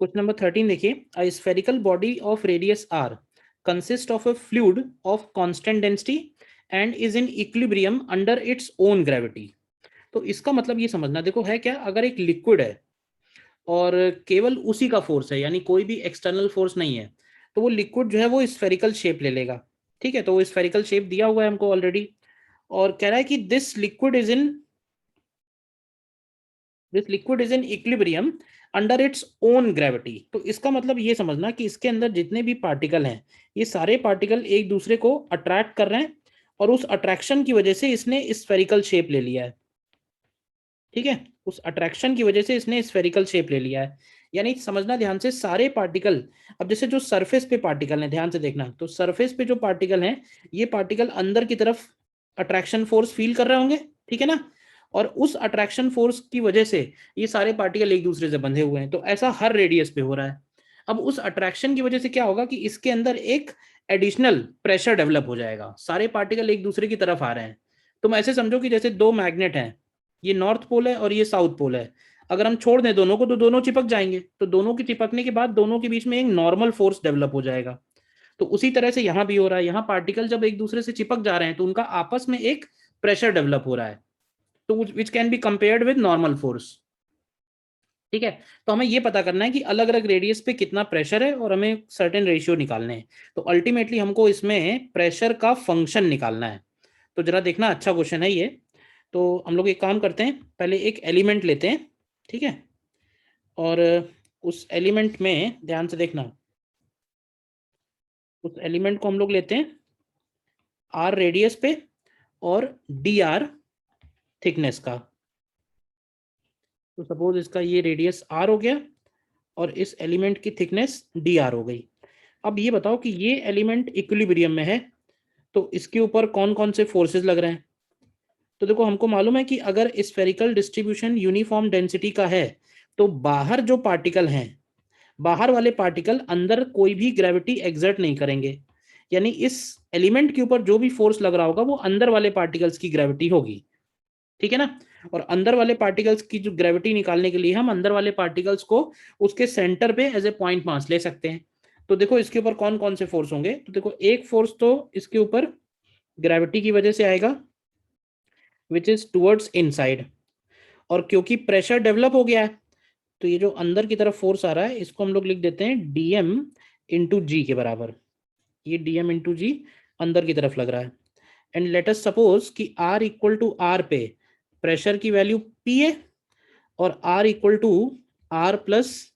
Question number 13 देखिए, a spherical body of radius R consist of a fluid of constant density and is in equilibrium under its own gravity. तो इसका मतलब ये समझना, देखो है क्या, अगर एक लिक्विड है और केवल उसी का फोर्स है, यानी कोई भी एक्सटर्नल फोर्स नहीं है, तो वो लिक्विड जो है वो स्फेरिकल शेप ले लेगा। ठीक है, तो वो स्फेरिकल शेप दिया हुआ है हमको ऑलरेडी, और कह रहा है कि this liquid is in equilibrium under its own gravity. तो इसका मतलब ये समझना कि इसके अंदर जितने भी पार्टिकल हैं, ये सारे पार्टिकल एक दूसरे को अट्रैक्ट कर रहे हैं, और उस अट्रैक्शन की वजह से इसने स्फेरिकल शेप ले लिया है। ठीक है, उस अट्रैक्शन की वजह से इसने स्फेरिकल शेप ले लिया है। यानी समझना ध्यान से, सारे पार्टिकल, अब जैसे जो सरफेस पे पार्टिकल हैं, ध्यान से देखना, तो सरफेस पे जो पार्टिकल हैं, ये पार्टिकल अंदर की तरफ अट्रैक्शन फोर्स फील कर रहे होंगे, ठीक है ना, और उस अट्रैक्शन फोर्स की वजह से ये सारे पार्टिकल एक दूसरे से बंधे हुए हैं। तो ऐसा हर रेडियस पे हो रहा है। अब उस अट्रैक्शन की वजह से क्या होगा कि इसके अंदर एक एडिशनल प्रेशर डेवलप हो जाएगा, सारे पार्टिकल एक दूसरे की तरफ आ रहे हैं। तुम ऐसे समझो कि जैसे दो मैग्नेट हैं, ये नॉर्थ पोल है और ये साउथ पोल है, अगर हम छोड़ दें दोनों को तो दोनों चिपक जाएंगे, तो दोनों की चिपकने के बाद दोनों के बीच में एक नॉर्मल फोर्स डेवलप हो जाएगा। तो उसी तरह से यहां भी हो रहा है, यहाँ पार्टिकल जब एक दूसरे से चिपक जा रहे हैं तो उनका आपस में एक प्रेशर डेवलप हो रहा है, तो which can be compared with normal force. ठीक है, तो हमें ये पता करना है कि अलग अलग रेडियस पे कितना प्रेशर है और हमें सर्टेन रेशियो निकालने हैं। तो अल्टीमेटली हमको इसमें प्रेशर का फंक्शन निकालना है। तो जरा देखना, अच्छा क्वेश्चन है ये। तो हम लोग एक काम करते हैं, पहले एक एलिमेंट लेते हैं, ठीक है, और उस एलिमेंट में ध्यान से देखना, उस एलिमेंट को हम लोग लेते हैं आर रेडियस पे और डी आर थिकनेस का। तो सपोज इसका ये रेडियस आर हो गया और इस एलिमेंट की थिकनेस डी आर हो गई। अब ये बताओ कि ये एलिमेंट इक्विलिब्रियम में है, तो इसके ऊपर कौन कौन से फोर्सेस लग रहे हैं। तो देखो, हमको मालूम है कि अगर स्फेरिकल डिस्ट्रीब्यूशन यूनिफॉर्म डेंसिटी का है, तो बाहर जो पार्टिकल हैं, बाहर वाले पार्टिकल अंदर कोई भी ग्रेविटी एग्जर्ट नहीं करेंगे, यानी इस एलिमेंट के ऊपर जो भी फोर्स लग रहा होगा वो अंदर वाले पार्टिकल्स की ग्रेविटी होगी। ठीक है ना, और अंदर वाले पार्टिकल्स की जो ग्रेविटी निकालने के लिए हम अंदर वाले पार्टिकल्स को उसके सेंटर पे एज ए पॉइंट मास ले सकते हैं। तो देखो इसके ऊपर कौन कौन से फोर्स होंगे, तो देखो एक फोर्स तो इसके ऊपर ग्रेविटी की वजह से आएगा, विच इज टुवर्ड्स इनसाइड, और क्योंकि प्रेशर डेवलप हो गया है, तो ये जो अंदर की तरफ फोर्स आ रहा है इसको हम लोग लिख देते हैं dm इंटू जी के बराबर। ये dm इंटू जी अंदर की तरफ लग रहा है। एंड लेट अस सपोज कि r इक्वल टू आर पे प्रेशर की वैल्यू p है, और r equal to R plus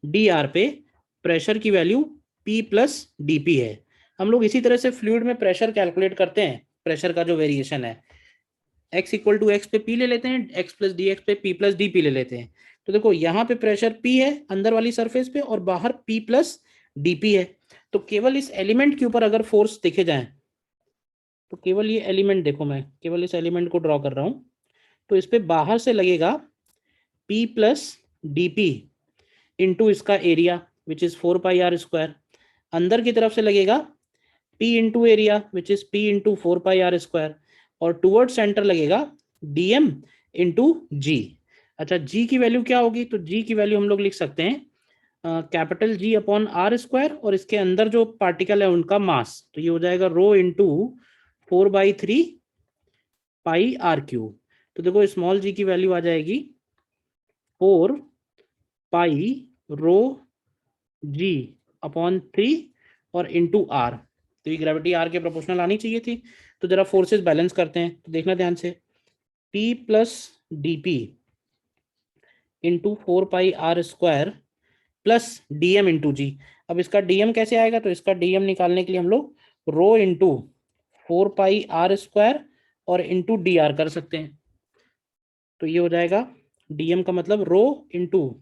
D R पे प्रेशर की value p plus D P है। हम लोग इसी तरह से फ्लूइड में प्रेशर कैलकुलेट करते हैं, प्रेशर का जो वेरिएशन है, x इक्वल टू एक्स पे p ले लेते हैं, x प्लस डी एक्स पे p प्लस डी पी ले लेते हैं। तो देखो यहाँ पे प्रेशर p है अंदर वाली सरफेस पे, और बाहर p प्लस डी पी है। तो केवल इस एलिमेंट के ऊपर अगर फोर्स देखे जाए, तो केवल ये एलिमेंट देखो, मैं केवल इस एलिमेंट को ड्रॉ कर रहा हूँ, तो इस पे बाहर से लगेगा p plus D P into इसका एरिया विच इज 4πr², अंदर की तरफ से लगेगा p into area which is p into 4πr², और टूवर्ड सेंटर लगेगा dm इंटू जी। अच्छा, g की वैल्यू क्या होगी, तो g की वैल्यू हम लोग लिख सकते हैं कैपिटल G अपॉन r², और इसके अंदर जो पार्टिकल है उनका मास, तो ये हो जाएगा रो इंटू 4/3 पाई r³। तो देखो स्मॉल g की वैल्यू आ जाएगी 4 पाई रो g अपॉन 3 और इंटू r। तो ये ग्रेविटी r के प्रोपोर्शनल आनी चाहिए थी। तो जरा फोर्सेस बैलेंस करते हैं, तो देखना ध्यान से, p plus D P into 4πr² plus dm into G. अब इसका dm कैसे आएगा, तो इसका dm निकालने के लिए हम लोग रो इंटू 4πr² और इंटू डी आर कर सकते हैं। तो ये हो जाएगा dm का मतलब rho into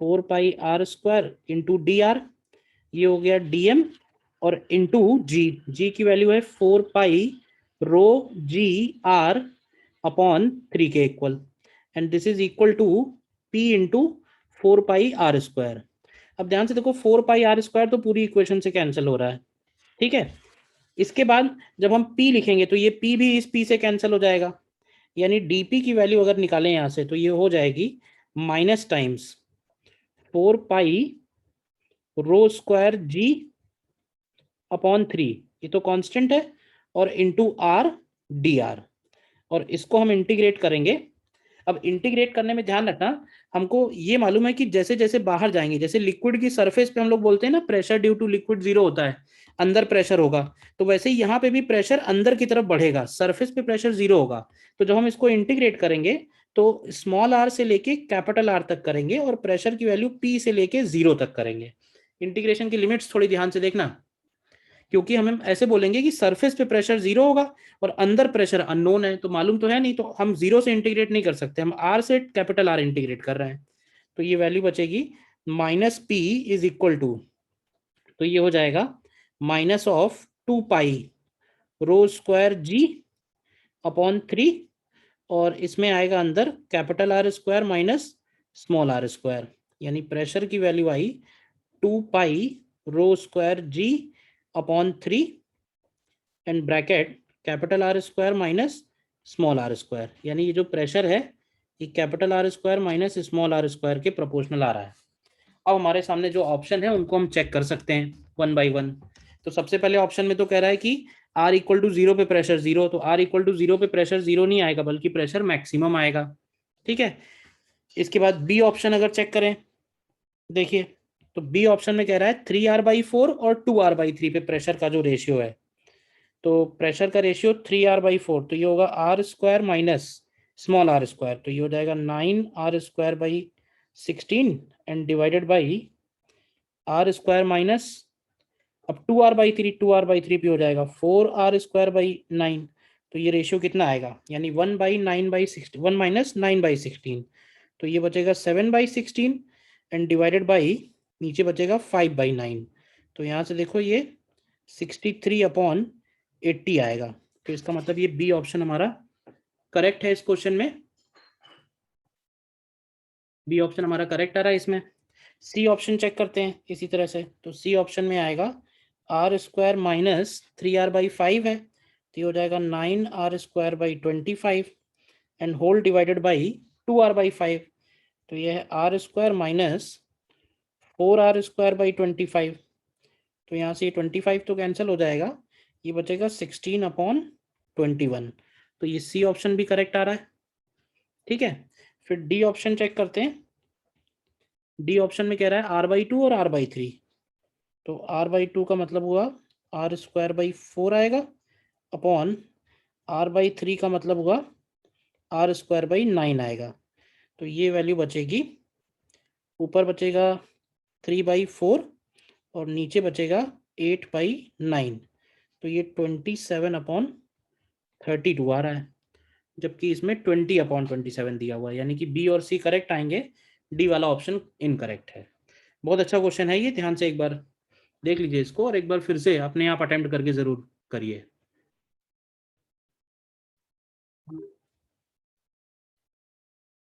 4πr² into D R, ये हो गया dm, और इंटू जी की वैल्यू है 4 पाई रो जी आर अपॉन 3 के equal, and this is equal to p into 4πr²। अब ध्यान से देखो 4πr² तो पूरी इक्वेशन से कैंसिल हो रहा है, ठीक है। इसके बाद जब हम p लिखेंगे तो ये p भी इस p से कैंसिल हो जाएगा, यानी dp की वैल्यू अगर निकालें यहाँ से तो ये हो जाएगी माइनस टाइम्स 4 पाई रो स्क्वायर जी अपॉन 3, ये तो कांस्टेंट है, और इंटू आर डी आर, और इसको हम इंटीग्रेट करेंगे। अब इंटीग्रेट करने में ध्यान रखना, हमको ये मालूम है कि जैसे जैसे बाहर जाएंगे, जैसे लिक्विड की सरफेस पे हम लोग बोलते हैं ना प्रेशर ड्यू टू लिक्विड 0 होता है, अंदर प्रेशर होगा, तो वैसे ही यहाँ पे भी प्रेशर अंदर की तरफ बढ़ेगा, सरफेस पे प्रेशर 0 होगा। तो जब हम इसको इंटीग्रेट करेंगे तो स्मॉल आर से लेके कैपिटल आर तक करेंगे और प्रेशर की वैल्यू पी से लेके 0 तक करेंगे। इंटीग्रेशन की लिमिट्स थोड़ी ध्यान से देखना, क्योंकि हम ऐसे बोलेंगे कि सरफेस पे प्रेशर 0 होगा और अंदर प्रेशर अननोन है, तो मालूम तो है नहीं, तो हम 0 से इंटीग्रेट नहीं कर सकते, हम आर से कैपिटल आर इंटीग्रेट कर रहे हैं। तो ये वैल्यू बचेगी minus P is equal to, तो ये हो जाएगा minus of 2 pi rho square G upon 3, और इसमें आएगा अंदर capital R square minus small R square, यानी प्रेशर की वैल्यू आई 2 pi rho square G upon 3 and bracket capital R square minus small R square, यानी ये जो प्रेशर है ये capital R square minus small R square के proportional आ रहा है। अब हमारे सामने जो ऑप्शन है उनको हम चेक कर सकते हैं वन बाई वन। तो सबसे पहले ऑप्शन में तो कह रहा है कि R इक्वल टू 0 पे प्रेशर 0, तो R इक्वल टू 0 पे प्रेशर 0 नहीं आएगा बल्कि प्रेशर मैक्सिमम आएगा। ठीक है, इसके बाद बी ऑप्शन अगर चेक करें, देखिए तो बी ऑप्शन में कह रहा है 3R/4 और 2R/3 पे प्रेशर का जो रेशियो है, तो प्रेशर का रेशियो 3R/4, तो ये होगा R square minus small R square, तो ये हो जाएगा 9R²/16 and divided by R square minus, अब 2R/3 पे हो जाएगा 4R²/9, तो ये रेशियो कितना आएगा, यानी 1/9/16, 1 माइनस 9/16, तो ये बचेगा 7/16 एंड डिवाइडेड बाई नीचे बचेगा 5/9, तो यहाँ से देखो ये 63/80 आएगा। तो इसका मतलब ये बी ऑप्शन हमारा करेक्ट है इस क्वेश्चन में, बी ऑप्शन हमारा करेक्ट आ रहा है इसमें। सी ऑप्शन चेक करते हैं इसी तरह से, तो सी ऑप्शन में आएगा R² माइनस 3R/5 है, तो ये हो जाएगा 9R²/25 and whole divided by 2R/5, तो ये है R² माइनस 4R²/25, तो यहाँ से 25 तो कैंसिल हो जाएगा, ये बचेगा 16/21, तो ये सी ऑप्शन भी करेक्ट आ रहा है। ठीक है, फिर डी ऑप्शन चेक करते हैं। डी ऑप्शन में कह रहा है R/2 और R/3, तो R/2 का मतलब हुआ R²/4 आएगा अपॉन R/3 का मतलब हुआ R²/9 आएगा, तो ये वैल्यू बचेगी, ऊपर बचेगा 3/4 और नीचे बचेगा 8/9, तो ये 27/32 आ रहा है, जबकि इसमें 20/27 दिया हुआ है, यानी कि बी और सी करेक्ट आएंगे, डी वाला ऑप्शन इनकरेक्ट है। बहुत अच्छा क्वेश्चन है ये, ध्यान से एक बार देख लीजिए इसको और एक बार फिर से अपने आप अटेम्प्ट करके जरूर करिए।